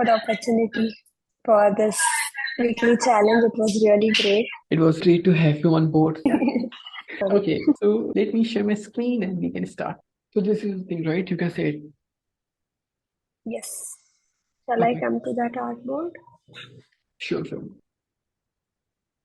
the opportunity for this weekly challenge. It was really great. It was great to have you on board. Okay, so let me share my screen and we can start. So this is the thing, right? You can say it. Yes. Shall I Okay, come to that artboard? sure, sure.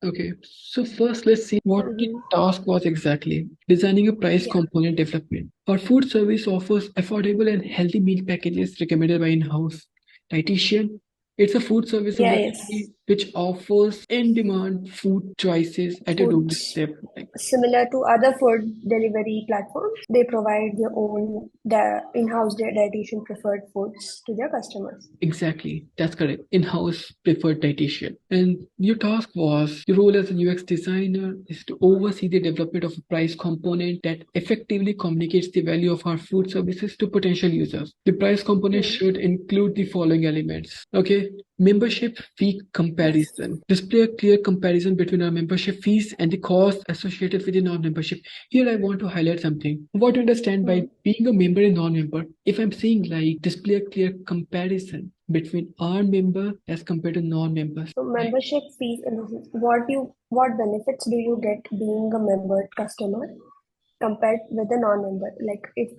Okay, so first let's see what the Mm-hmm. task was exactly. Designing a price Yeah. component development. Our food service offers affordable and healthy meal packages recommended by in-house dietitian. It's a food service Yeah, yes. industry which offers in-demand food choices at a Foods doorstep. Like, similar to other food delivery platforms, they provide their own in-house dietitian preferred foods to their customers. exactly, that's correct. In-house preferred dietitian. And your task was, your role as a UX designer is to oversee the development of a price component that effectively communicates the value of our food services to potential users. The price component Hmm. should include the following elements. Okay, membership fee Yes. comparison. Display a clear comparison between our membership fees and the costs associated with the non-membership. Here I want to highlight something. What to understand by Hmm. being a member and non-member? If I'm saying like display a clear comparison between our member as compared to non-members. So membership fees, what benefits do you get being a member customer compared with a non-member? Like if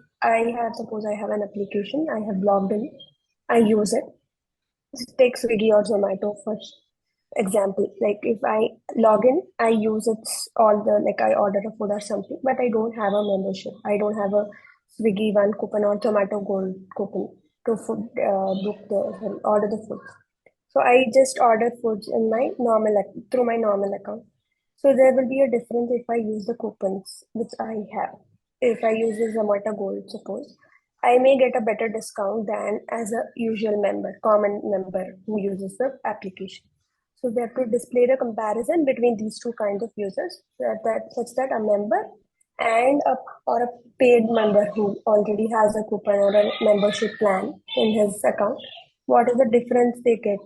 suppose I have an application, I have logged in, I use it. Take Swiggy or Zomato for example. Like if I log in, I use it all the like I order a food or something, but I don't have a membership. I don't have a Swiggy one coupon or Zomato Gold coupon to order the food. So I just order foods in my through my normal account. So there will be a difference if I use the coupons which I have. If I use the Zomato Gold, suppose, I may get a better discount than as a usual member, common member who uses the application. So we have to display the comparison between these two kinds of users such that a member and a paid member who already has a coupon or a membership plan in his account, what is the difference they get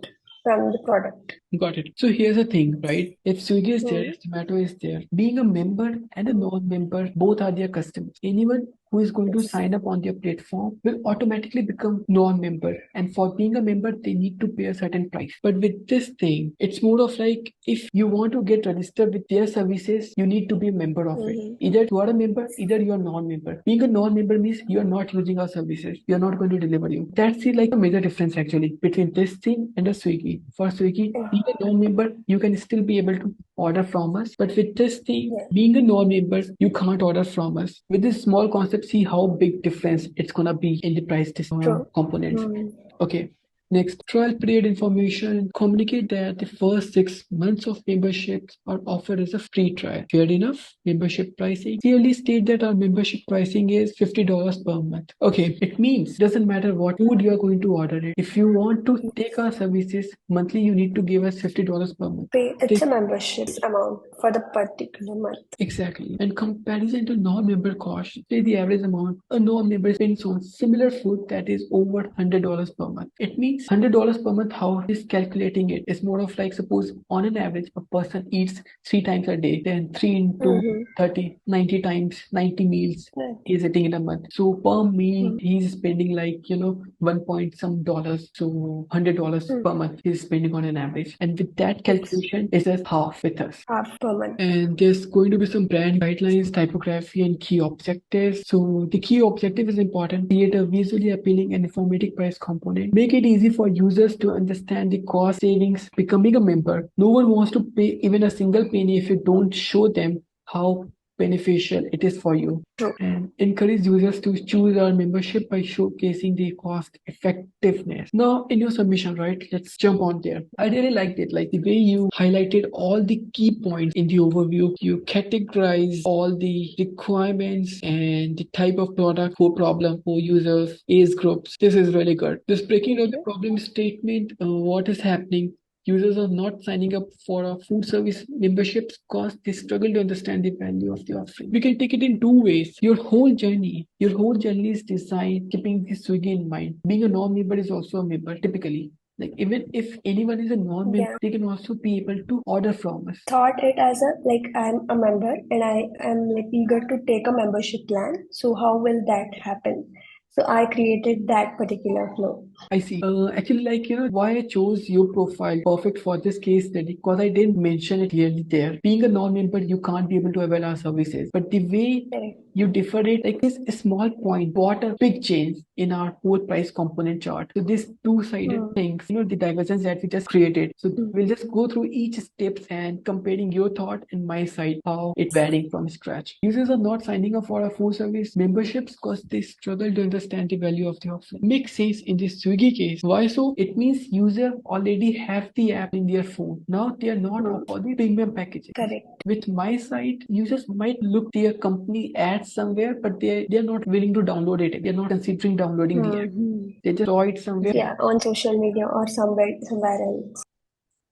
from the product? Got it. So here's the thing, right? If Swiggy is there, Hmm. if Zomato is there, being a member and a Hmm. non-member, both are their customers. Anyone who is going to Yes. sign up on their platform will automatically become non-member. And for being a member, they need to pay a certain price. But with this thing, it's more of like if you want to get registered with their services, you need to be a member of it. Hmm. Either you are a member, Yes. either you are non-member. Being a non-member means you are not using our services. We are not going to deliver you. That's the like a major difference actually between this thing and a Swiggy. For Swiggy, being a non-member, you can still be able to order from us. But with this thing, Yeah. being a non-member, you can't order from us. With this small concept, see how big difference it's gonna be in the price True. components. Hmm. Okay. Next, trial period information. Communicate that the first 6 months of memberships are offered as a free trial. Fair enough. Membership pricing. Clearly state that our membership pricing is $50 per month. Okay, it means doesn't matter what food you are going to order it. If you want to take our services monthly, you need to give us $50 per month. It's a membership amount for the particular month. Exactly. In comparison to non-member cost, say the average amount a non-member spends on similar food that is over $100 per month. It means $100 per month. How is calculating it? It's more of like suppose on an average a person eats 3 times a day, then 3 into Mm-hmm. 30, 90 times, 90 meals Right. he's eating in a month. So per meal Mm-hmm. he's spending like 1 point some dollars, so $100 per month he's spending on an average. And with that Yes. calculation, it's just half with us. Half per month. And there's going to be some brand guidelines, typography, and key objectives. So the key objective is important. Create a visually appealing and informative price component. Make it easy for users to understand the cost savings becoming a member. No one wants to pay even a single penny if you don't show them how beneficial it is for you. True. And encourage users to choose our membership by showcasing the cost effectiveness. Now, in your submission, right, let's jump on there. I really liked it, like the way you highlighted all the key points in the overview. You categorize all the requirements and the type of product for problem for users, age groups. This is really good. Just breaking down the problem statement, what is happening. Users are not signing up for a food service memberships because they struggle to understand the value of the offering. We can take it in two ways. Your whole journey is designed keeping the Swiggy in mind. Being a non-member is also a member, typically. Like even if anyone is a non-member, Yeah. they can also be able to order from us. Thought it as a like I'm a member and I am like eager to take a membership plan. So how will that happen? So I created that particular flow. I see. Actually, why I chose your profile perfect for this case study because I didn't mention it clearly there. Being a non-member, you can't be able to avail our services. But the way Correct. you differ it, like this small point, brought a big change in our whole price component chart. So these two-sided things, the divergence that we just created. So we'll just go through each steps and comparing your thought and my side, how it varying from scratch. Users are not signing up for our full service memberships because they struggle to understand the value of the offering. Makes sense in this Swiggy case. Why so? It means user already have the app in their phone. Now they are not offer the premium packaging. Correct. With my site, users might look their company ads somewhere, but they're not willing to download it. They're not considering downloading the app. They just saw it somewhere. Yeah, on social media or somewhere else.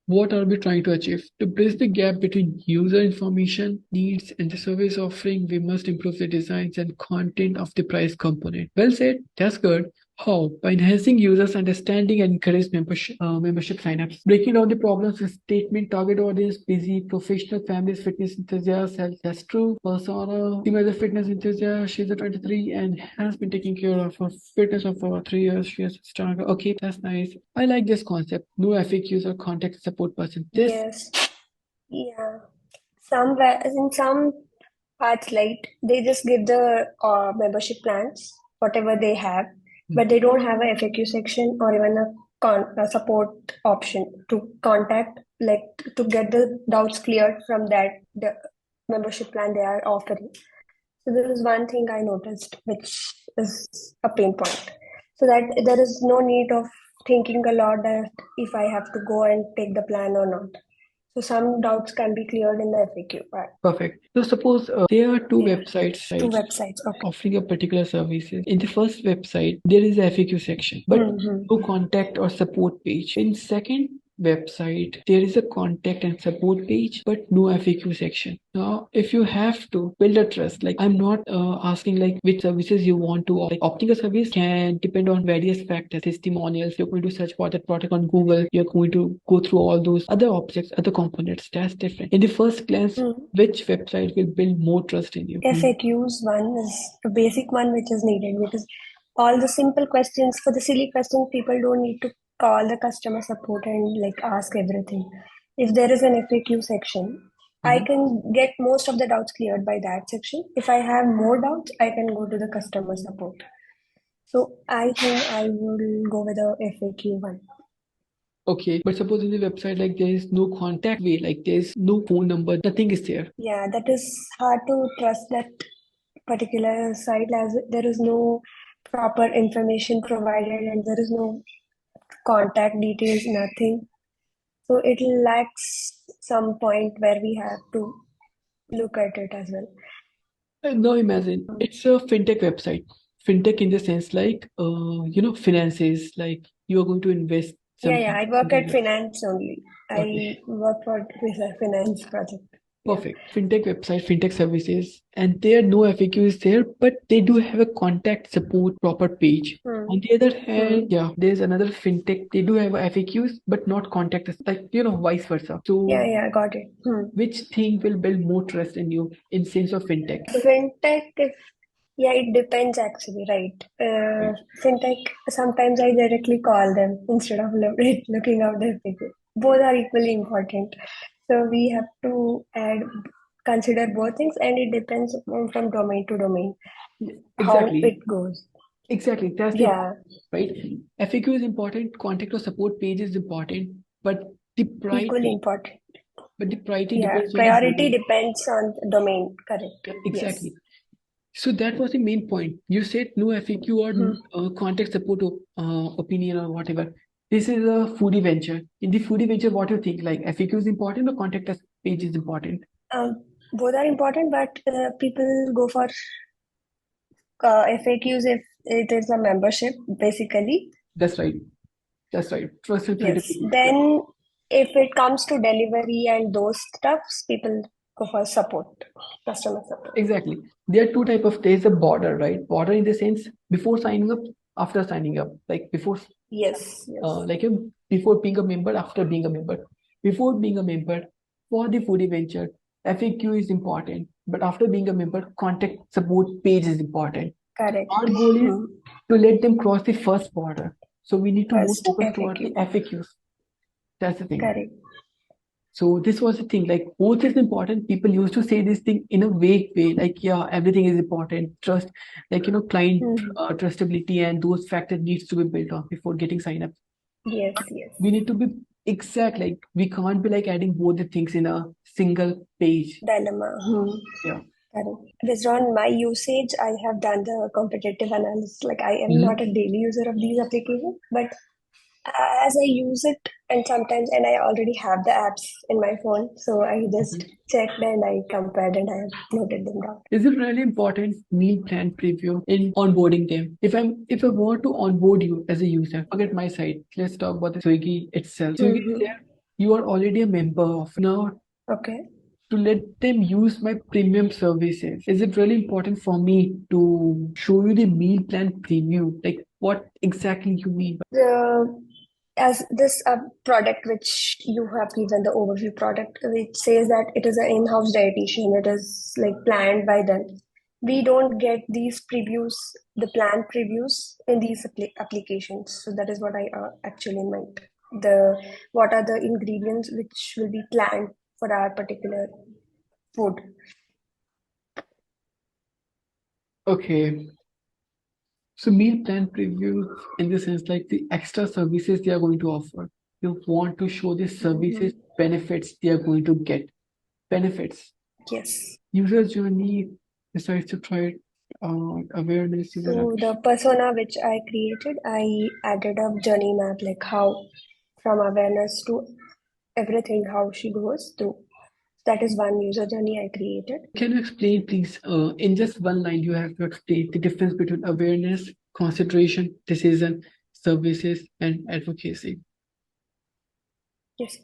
What are we trying to achieve? To bridge the gap between user information, needs, and the service offering, we must improve the designs and content of the price component. Well said. That's good. How? By enhancing users' understanding and encourage membership signups. Breaking down the problems with statement, target audience, busy, professional, families, fitness enthusiasts, health, that's true. Persona, female is a fitness enthusiast, she's a 23 and has been taking care of her fitness for over 3 years. She has a strong. Okay, that's nice. I like this concept. No FAQs or contact support person. This Yes. Yeah. Somewhere in some parts, like they just give the membership plans, whatever they have, but they don't have a FAQ section or even a support option to contact, like to get the doubts cleared from the membership plan they are offering. So this is one thing I noticed, which is a pain point. So that there is no need of thinking a lot that if I have to go and take the plan or not. So some doubts can be cleared in the FAQ part. perfect. So suppose there are two websites Two websites. Okay. offering a particular services. In the first website, there is a FAQ section, but no contact or support page. In second website, there is a contact and support page, but no FAQ section. Now, if you have to build a trust, like I'm not asking like which services you want to offer. Like opting a service can depend on various factors, testimonials. You're going to search for that product on Google. You're going to go through all those other objects, other components. That's different. In the first glance, which website will build more trust in you? FAQs one is the basic one which is needed because all the simple questions, for the silly questions, people don't need to call the customer support and like ask everything. If there is an FAQ section, I can get most of the doubts cleared by that section. If I have more doubts, I can go to the customer support. So I think I will go with the FAQ one. Okay, but suppose in the website, like there is no contact way, like there's no phone number, nothing is there. Yeah, that is hard to trust that particular site as there is no proper information provided and there is no contact details, nothing. So it lacks some point where we have to look at it as well. Now imagine it's a fintech website. Fintech in the sense like finances, like you are going to invest Yeah, I work something at finance only. I work for this finance project. Perfect. Fintech website, fintech services, and there are no FAQs there, but they do have a contact support proper page. On the other hand, yeah, there's another fintech. They do have FAQs, but not contact us, like vice versa. So Yeah, got it. which thing will build more trust in you in sense of fintech? Fintech, yeah, it depends actually, right? Fintech, sometimes I directly call them instead of looking out their figure. Both are equally important. So we have to consider both things, and it depends from domain to domain how Exactly. it goes. Exactly. That's the Yeah, right. FAQ is important. Contact or support page is important, but the equally priority, important. depends on the Priority domain. depends on the domain. Correct. Yeah, Yes. exactly. So that was the main point. You said no FAQ or contact support opinion or whatever. This is a foodie venture. In the foodie venture, what do you think? Like FAQ is important or contact us page is important? Both are important, but people go for FAQs if it is a membership, basically. That's right. That's right. Trust and Yes. credibility. Then, if it comes to delivery and those stuffs, people go for support, customer support. Exactly. There are two type of. There's a border, right? Border in the sense before signing up, after signing up, like before. Yes. Before being a member, after being a member. Before being a member, for the foodie venture, FAQ is important, but after being a member, contact support page is important. Correct. Our goal is to let them cross the first border. So we need to more First focus towards the FAQ. FAQs. That's the thing. Correct. So this was the thing, like both is important. People used to say this thing in a vague way, like, yeah, everything is important. Trust, like, client trustability and those factors needs to be built on before getting signed up. Yes, yes. We need to be exact, like we can't be like adding both the things in a single page. Dilemma. Yeah. Correct. Based on my usage, I have done the competitive analysis. Like I am not a daily user of these applications, but as I use it and I already have the apps in my phone, so I just checked and I compared and I have noted them down. Is it really important meal plan preview in onboarding them? If I want to onboard you as a user, forget my site. Let's talk about the Swiggy itself. Swiggy is there. You are already a member of now. Okay. To let them use my premium services. Is it really important for me to show you the meal plan preview? Like what exactly you mean? As this product which you have given the overview product, which says that it is an in-house dietitian, it is like planned by them. We don't get these previews, the plan previews in these applications. So that is what I actually meant. What are the ingredients which will be planned for our particular food. Okay. So meal plan preview in the sense like the extra services they are going to offer. You want to show the services benefits they are going to get. Benefits. Yes. User journey decides to try awareness. So the persona which I created, I added a journey map, like how from awareness to everything, how she goes through. That is one user journey I created. Can you explain, please, in just one line, you have to explain the difference between awareness, concentration, decision, services, and advocacy. Yes.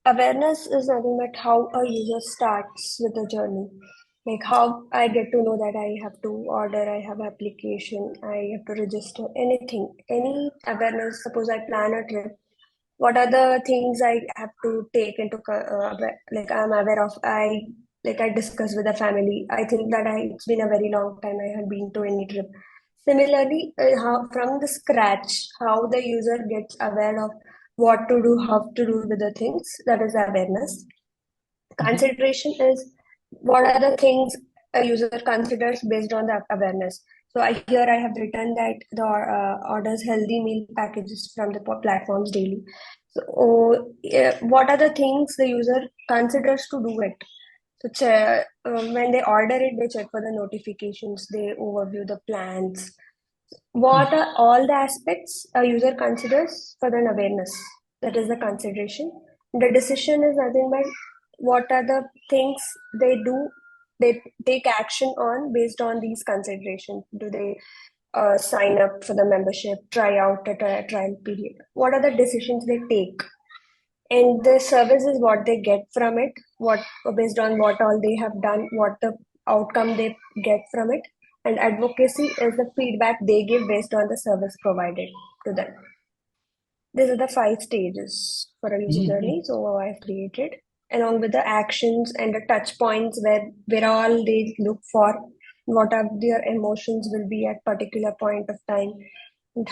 Awareness is nothing but how a user starts with the journey. Like how I get to know that I have to order, I have application, I have to register, anything, any awareness. Suppose I plan a trip, what are the things I have to take into like I'm aware of. I discuss with the family. I think that it's been a very long time I have been to any trip. Similarly, how from the scratch, how the user gets aware of what to do, how to do with the things. That is awareness. Consideration is what are the things a user considers based on the awareness. So here I have written that the orders healthy meal packages from the platforms daily. So what are the things the user considers to do it? So when they order it, they check for the notifications, they overview the plans. What are all the aspects a user considers for an awareness? That is the consideration. The decision is nothing but what are the things they do, they take action on based on these considerations. Do they sign up for the membership, try out a trial period? What are the decisions they take? And the service is what they get from it, what based on what all they have done, what the outcome they get from it. And advocacy is the feedback they give based on the service provided to them. These are the 5 stages for a user journey. So I've created along with the actions and the touch points where all they look for, what are their emotions will be at particular point of time, and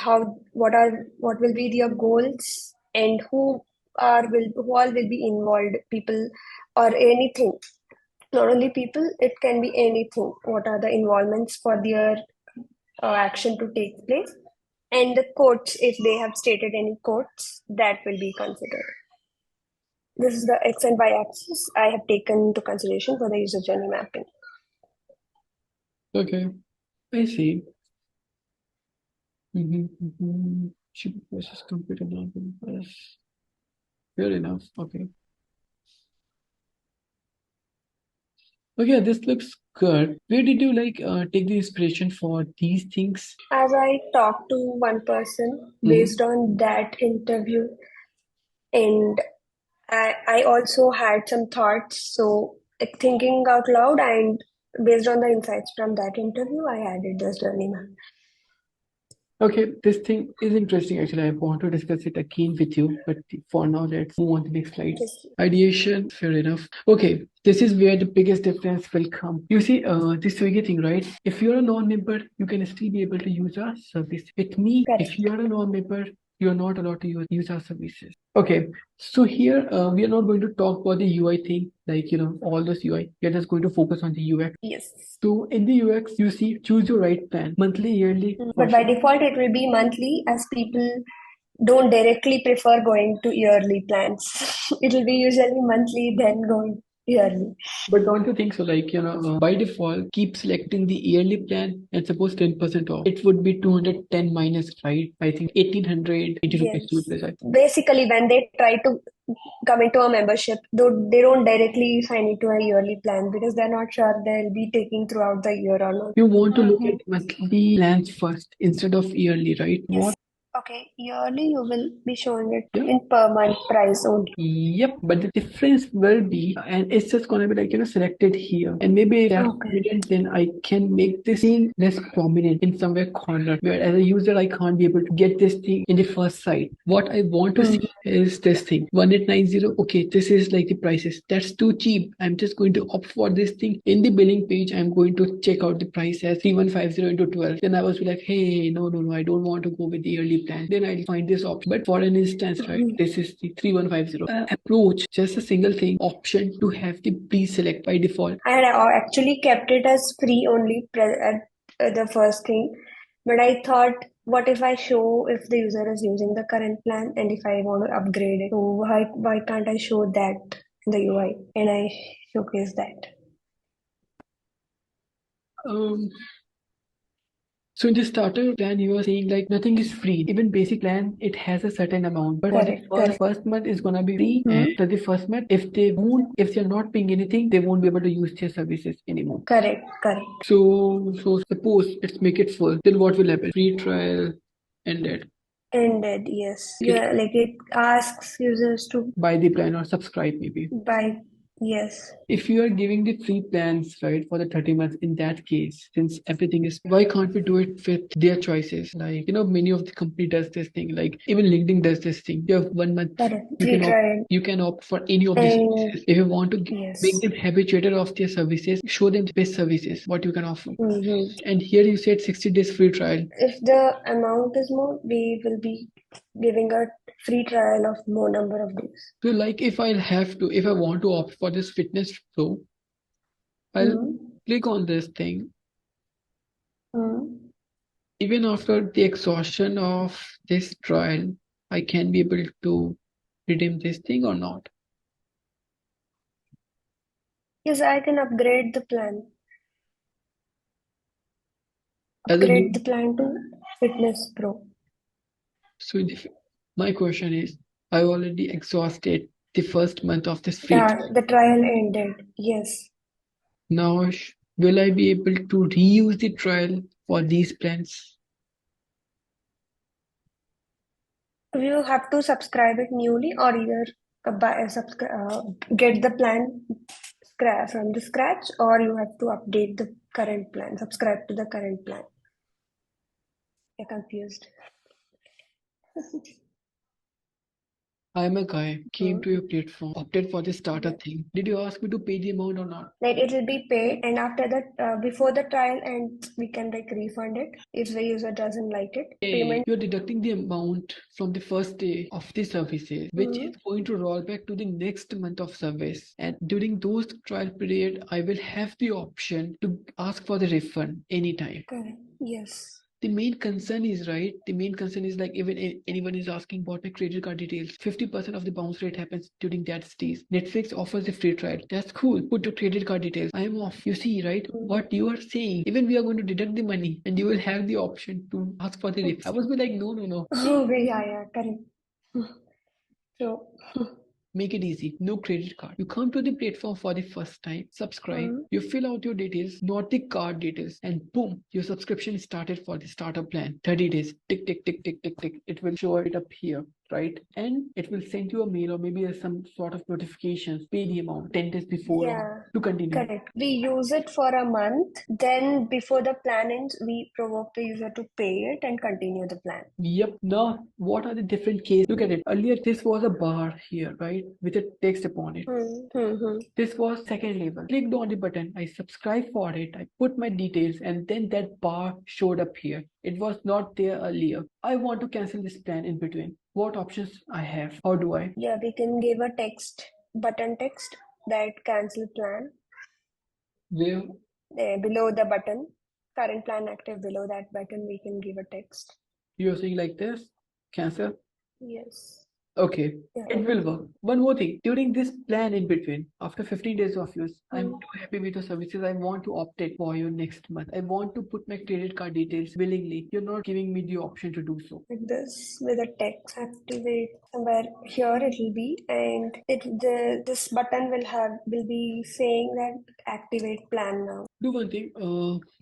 what will be their goals, and who all will be involved, people or anything. Not only people, it can be anything. What are the involvements for their action to take place, and the quotes, if they have stated any quotes, that will be considered. This is the X and Y axis I have taken into consideration for the user journey mapping. Okay, I see. Should be process computer now. Fair enough. Okay. Okay, this looks good. Where did you take the inspiration for these things? As I talked to one person based on that interview, and I also had some thoughts. So like, thinking out loud and based on the insights from that interview, I added this journey map. Okay, this thing is interesting. Actually, I want to discuss it again with you, but for now, let's move on to the next slide. Yes. Ideation, fair enough. Okay, this is where the biggest difference will come. You see, this Swiggy thing, right? If you're a non-member, you can still be able to use our service. With me, Correct. if you're a non-member, you're not allowed to use our services. Okay, so here we are not going to talk about the UI thing, like all this UI. We're just going to focus on the UX. Yes. So in the UX, you see, choose your right plan, monthly, yearly. But by default, it will be monthly, as people don't directly prefer going to yearly plans. It will be usually monthly, then going yearly. But don't you think so? Like, by default, keep selecting the yearly plan and suppose 10% off. It would be 210 minus, right? I think 1880 rupees to be Yes. precise. Basically, when they try to come into a membership, though they don't directly sign into a yearly plan because they're not sure they'll be taking throughout the year or not. You want to look at monthly plans first instead of yearly, right? Yes. Okay, yearly you will be showing it Yeah. in per month price only. Yep, but the difference will be, and it's just gonna be like selected here, and maybe if that's Okay. prominent, then I can make this thing less prominent in somewhere corner, where as a user I can't be able to get this thing in the first sight. What I want to see is this thing 1890. Okay, this is like the prices. That's too cheap. I'm just going to opt for this thing in the billing page. I'm going to check out the price as 3150 into 12. Then I was like, hey, no, I don't want to go with the yearly plan. Then I'll find this option. But for an instance, right, this is the 3150 approach, just a single thing option to have the pre-select by default. I had actually kept it as free only at the first thing, but I thought, what if I show if the user is using the current plan and if I want to upgrade it? So why can't I show that in the UI and I showcase that? So in the starter plan, you are saying like nothing is free. Even basic plan, it has a certain amount. But Correct, for the correct. first month is gonna be free. And after the first month, if they're not paying anything, they won't be able to use their services anymore. Correct, correct. So suppose let's make it full. Then what will happen? Free trial ended. Ended, yes. Yeah, like it asks users to Buy the plan or subscribe maybe. buy. Yes. If you are giving the free plans, right, for the 30 months, in that case, since everything is, why can't we do it with their choices? Like, many of the company does this thing, like even LinkedIn does this thing. You have 1 month, Correct. you Free can trial. you can opt for any of these services. If you want to Yes. make them habituated of their services, show them the best services, what you can offer. Mm-hmm. And here you said 60 days free trial. If the amount is more, we will be giving a free trial of more number of days. So like if I want to opt for this fitness flow, I'll click on this thing. Even after the exhaustion of this trial, I can be able to redeem this thing or not. Yes, I can upgrade the plan. As a Upgrade the plan to Fitness Pro. So my question is, I already exhausted the first month of this free trial. The trial ended. Yes. Now, will I be able to reuse the trial for these plans? You have to subscribe it newly or either get the plan from the scratch, or you have to update the current plan, subscribe to the current plan. You're confused. I am a guy, came to your platform, opted for the starter thing. Did you ask me to pay the amount or not? Like it will be paid, and after that, before the trial ends, we can like refund it if the user doesn't like it. Payment. You're deducting the amount from the first day of the services, which is going to roll back to the next month of service. And during those trial period, I will have the option to ask for the refund anytime. Correct. Yes. The main concern is like even anyone is asking about my credit card details, 50% of the bounce rate happens during that stage. Netflix offers a free trial. That's cool. Put your credit card details. I am off. You see, right? What you are saying. Even we are going to deduct the money and you will have the option to ask for the refund. I was like, no. Okay, yeah, correct. So make it easy. No credit card. You come to the platform for the first time, subscribe, you fill out your details, not the card details, and boom, your subscription started for the starter plan. 30 days. Tick, tick, tick, tick, tick, tick. It will show it up here. right? And it will send you a mail or maybe some sort of notifications, pay the amount 10 days before to continue. Correct. We use it for a month. Then before the plan ends, we provoke the user to pay it and continue the plan. Yep. Now, what are the different cases? Look at it. Earlier, this was a bar here, right? With a text upon it. This was second level. Clicked on the button. I subscribed for it. I put my details and then that bar showed up here. It was not there earlier. I want to cancel this plan in between. What options I have? How do I? Yeah, we can give a button text that cancel plan. Where? There, below the button, current plan active, below that button, we can give a text. You're saying like this? Cancel? Yes. Okay, Yeah. it will work. One more thing, during this plan in between, after 15 days of use, I'm too happy with your services. I want to opt it for you next month. I want to put my credit card details willingly. You're not giving me the option to do so. Like this, with a text activate somewhere here it will be, and this button will be saying that activate plan now. Do one thing,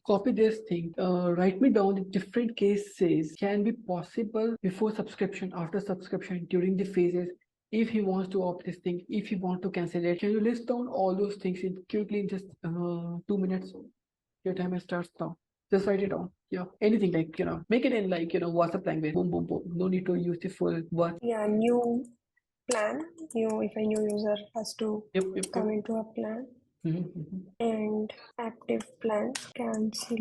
copy this thing, write me down the different cases can be possible before subscription, after subscription, during the phases. If he wants to opt this thing, if he wants to cancel it, can you list down all those things quickly in just 2 minutes? Your timer starts now. Just write it down. Yeah, anything like, make it in like, WhatsApp language. Boom, boom, boom. No need to use the full word. Yeah, new plan. If a new user has to come into a plan. And active plan cancel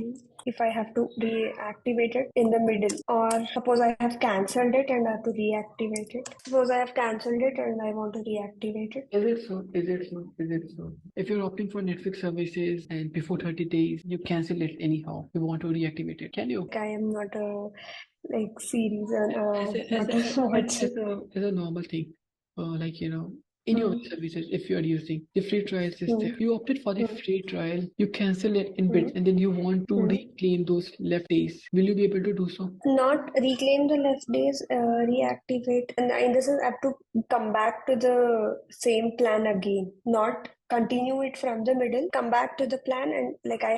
if I have to reactivate it in the middle, or suppose I have cancelled it and I have to reactivate it. Suppose I have cancelled it and I want to reactivate it. Is it so? Is it so? Is it so? If you're opting for Netflix services and before 30 days, you cancel it anyhow. You want to reactivate it. Can you? Like, I am not a series and as a normal thing. Like, in your services, if you are using the free trial system, you opted for the free trial, you cancel it in bits, and then you want to reclaim those left days. Will you be able to do so? Not reclaim the left days, reactivate, and this is I have to come back to the same plan again, not continue it from the middle, come back to the plan, and like I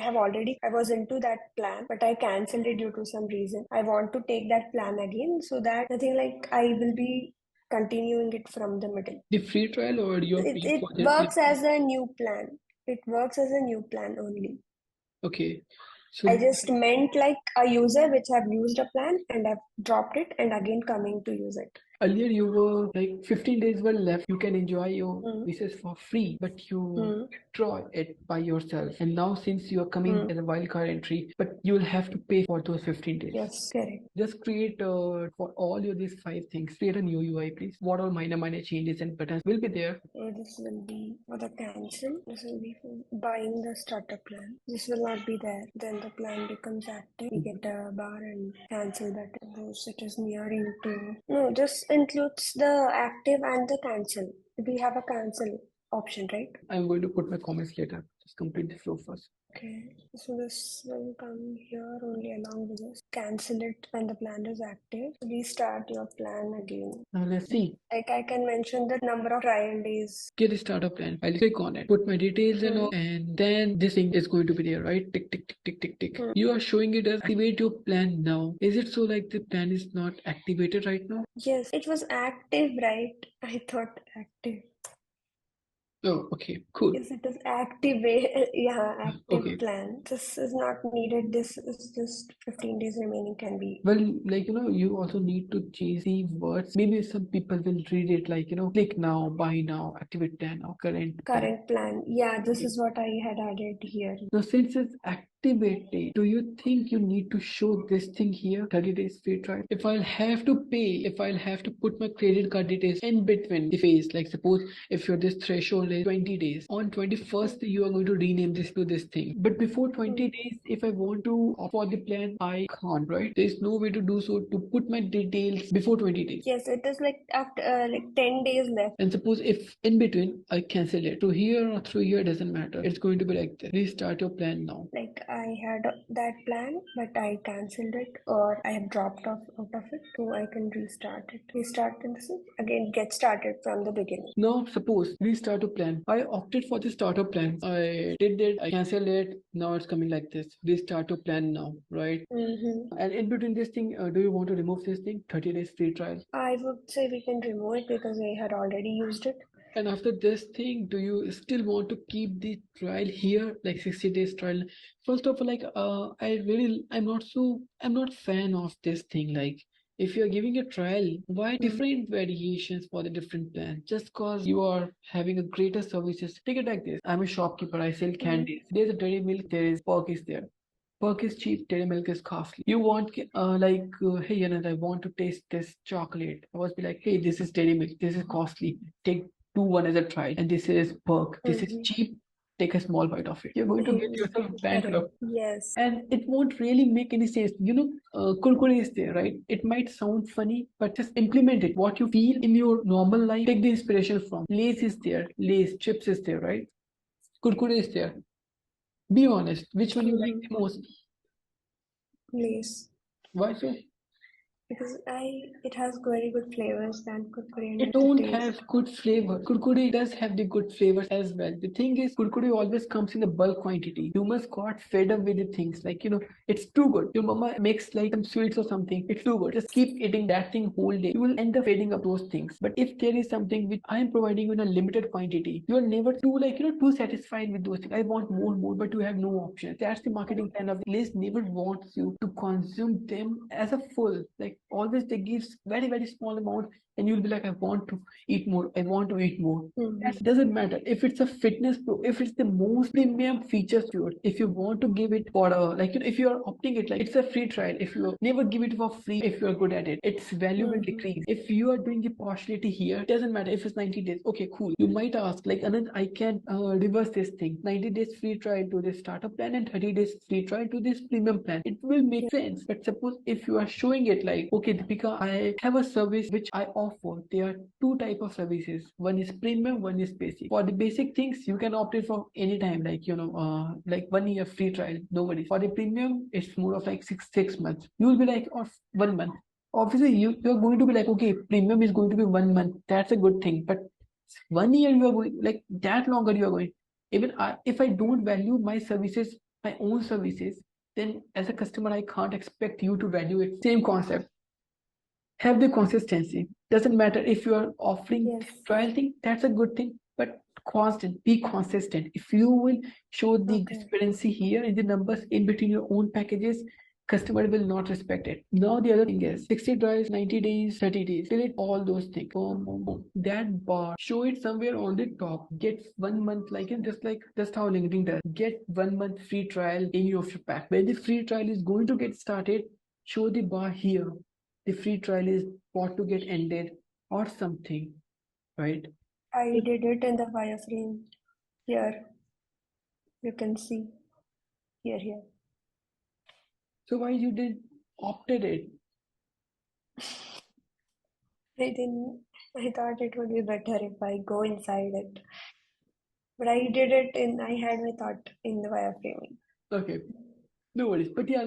was into that plan, but I cancelled it due to some reason. I want to take that plan again, so that nothing like I will be continuing it from the middle. The free trial, or you're it works as a new plan. It works as a new plan only. Okay. So I just meant like a user which have used a plan and I've dropped it and again coming to use it. Earlier you were like 15 days were left. You can enjoy your pieces for free, but you withdraw it by yourself. And now since you are coming as a wildcard entry, but you will have to pay for those 15 days. Yes, correct. Just create for all your these 5 things. Create a new UI, please. What all minor changes and buttons will be there. This will be for the cancel. This will be for buying the starter plan. This will not be there. Then the plan becomes active. We get a bar and cancel button. Those it is nearing to. No, this includes the active and the cancel. We have a cancel option, right? I'm going to put my comments later. Just complete the flow first. Okay, so this will come here only along with this. Cancel it when the plan is active. Restart your plan again. Now let's see. Like I can mention the number of trial days. Get a startup plan. I'll click on it, put my details and all, and then this thing is going to be there, right? Tick, tick, tick, tick, tick, tick. You are showing it as activate your plan now. Is it so like the plan is not activated right now? Yes, it was active, right? I thought active. Oh, okay, cool. Yes, it is active. Yeah, active plan. This is not needed. This is just 15 days remaining can be. Well, like, you also need to change the words. Maybe some people will read it like, click now, buy now, activate plan now, current plan. Yeah, this is what I had added here. Now, since it's activated, do you think you need to show this thing here, 30 days free trial? If I'll have to pay, if I'll have to put my credit card details in between the phase, like suppose if your this threshold is 20 days, on 21st you are going to rename this to this thing. But before 20 days, if I want to opt for the plan, I can't, right? There's no way to do so to put my details before 20 days. Yes, it is like after 10 days left. And suppose if in between I cancel it, through here or through here, doesn't matter. It's going to be like this. Restart your plan now. Like I had that plan, but I cancelled it or I have dropped off out of it, so I can restart it. Restart and again get started from the beginning. Now, suppose we start a plan. I opted for the starter plan. I did it, I cancelled it. Now it's coming like this. Restart a plan now, right? And in between this thing, do you want to remove this thing? 30 days free trial. I would say we can remove it because I had already used it. And after this thing, do you still want to keep the trial here, like 60 days trial? First of all, like I'm not fan of this thing. Like if you're giving a trial, why different variations for the different plan? Just cause you are having a greater services. Take it like this. I'm a shopkeeper. I sell candies. There's a dairy milk. There is pork is there. Pork is cheap, dairy milk is costly. You want hey Anand, I want to taste this chocolate. I was be like, hey, this is dairy milk, this is costly. Take one as a try. And this is pork, this is cheap. Take a small bite of it. You're going to get yourself bankrupt. Yes. And it won't really make any sense. Kurkure is there, right? It might sound funny, but just implement it. What you feel in your normal life, take the inspiration from. Lace is there, Lace, chips is there, right? Kurkure is there. Be honest, which one you like the most? Lace. Why so? Because it has very good flavors than Kurkure. It don't have good flavor. Kurkure does have the good flavors as well. The thing is, Kurkure always comes in a bulk quantity. Humans got fed up with the things. Like, it's too good. Your mama makes like some sweets or something. It's too good. Just keep eating that thing whole day. You will end up feeding up those things. But if there is something which I am providing you in a limited quantity, you are never too satisfied with those things. I want more, but you have no option. That's the marketing plan of the list. Never wants you to consume them as a full. Like always they give very, very small amount and you'll be like, I want to eat more. I want to eat more. That doesn't matter. If it's a fitness pro, if it's the most premium features to it, if you want to give it for if you are opting it, like it's a free trial. If you never give it for free, if you are good at it, it's valuable decrease. If you are doing the partiality here, it doesn't matter if it's 90 days. Okay, cool. You might ask, like, Anand, I can reverse this thing. 90 days free trial to this startup plan and 30 days free trial to this premium plan. It will make sense. But suppose if you are showing it like, okay, Deepika, I have a service which I offer. There are two type of services. One is premium, one is basic. For the basic things, you can opt it for any time, like 1 year free trial. No worries. For the premium, it's more of like six months. You will be like, or 1 month. Obviously, you're going to be like, okay, premium is going to be 1 month. That's a good thing. But 1 year you are going like that longer you are going. Even if I don't value my services, my own services, then as a customer, I can't expect you to value it. Same concept. Have the consistency. Doesn't matter if you are offering trial thing, that's a good thing, but be consistent. If you will show the discrepancy here in the numbers in between your own packages, customer will not respect it. Now the other thing is 60 days, 90 days, 30 days. Delete all those things. Boom, boom, boom. That bar, show it somewhere on the top. Get 1 month, just how LinkedIn does. Get 1 month free trial in your pack. When the free trial is going to get started, show the bar here. The free trial is about to get ended or something, right? I did it in the wireframe. Here, you can see. Here. So why you did opted it? I thought it would be better if I go inside it. But I did it I had my thought in the wireframing. Okay. No worries. But yeah,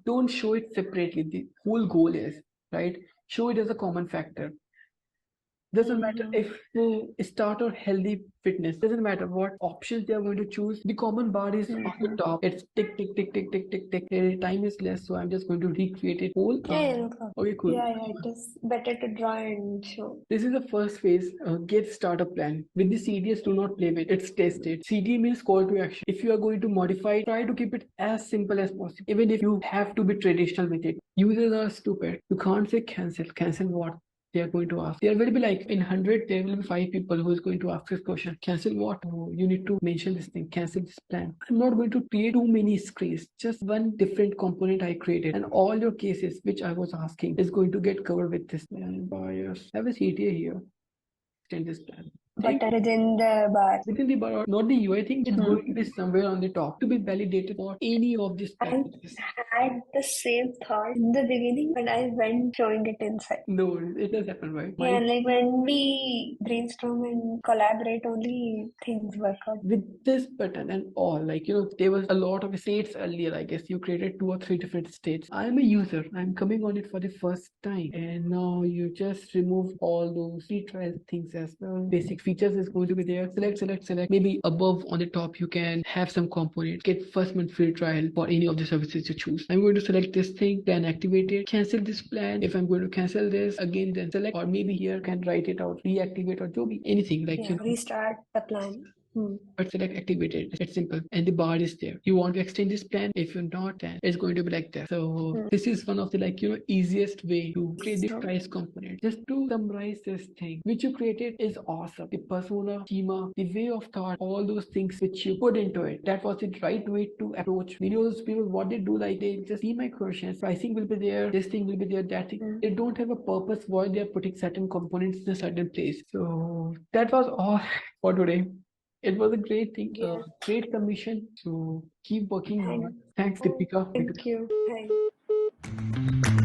don't show it separately. The whole goal is, right? Show it as a common factor. Doesn't matter if start or healthy fitness. Doesn't matter what options they are going to choose. The common bar is on the top. It's tick, tick, tick, tick, tick, tick, tick. Time is less, so I'm just going to recreate it whole. Yeah, no problem. Okay, cool. Yeah, it is better to draw and show. This is the first phase. Get startup plan. With the CDS, do not play with it. It's tested. CDA means call to action. If you are going to modify, try to keep it as simple as possible. Even if you have to be traditional with it. Users are stupid. You can't say cancel. Cancel what? They are going to ask. There will be like in 100, there will be 5 people who is going to ask this question. Cancel what? Oh, you need to mention this thing. Cancel this plan. I'm not going to create too many screens. Just one different component I created. And all your cases which I was asking is going to get covered with this plan. Buyers. Have a CTA here. Extend this plan. Button within the bar. Within the bar, not the UI thing, it's going to be somewhere on the top to be validated for any of these I packages. had the same thought in the beginning, but I went showing it inside. No, it does happen, right? Yeah, like when we brainstorm and collaborate, only things work out. With this button and all, like, there was a lot of states earlier. I guess you created 2 or 3 different states. I'm a user, I'm coming on it for the first time, and now you just remove all those free trial things as well. Basic features is going to be there. Select. Maybe above on the top you can have some components. Get first month free trial for any of the services you choose. I'm going to select this thing, then activate it, cancel this plan. If I'm going to cancel this again, then select, or maybe here can write it out, reactivate, or do anything, like, Yeah, restart the plan. but select activated. It's simple, and the bar is there. You want to extend this plan? If you're not, then it's going to be like this. So this is one of the, like, easiest way to create the price component. Just to summarize this thing which you created is awesome. The persona, schema, the way of thought, all those things which you put into it, that was the right way to approach videos. People, what they do, like, they just see my questions, pricing will be there, this thing will be there, that thing. They don't have a purpose why they're putting certain components in a certain place. So that was all for today. It was a great thing, Yeah. great commission. So keep working Thank, hard. Thanks, Deepika. thank you. Thank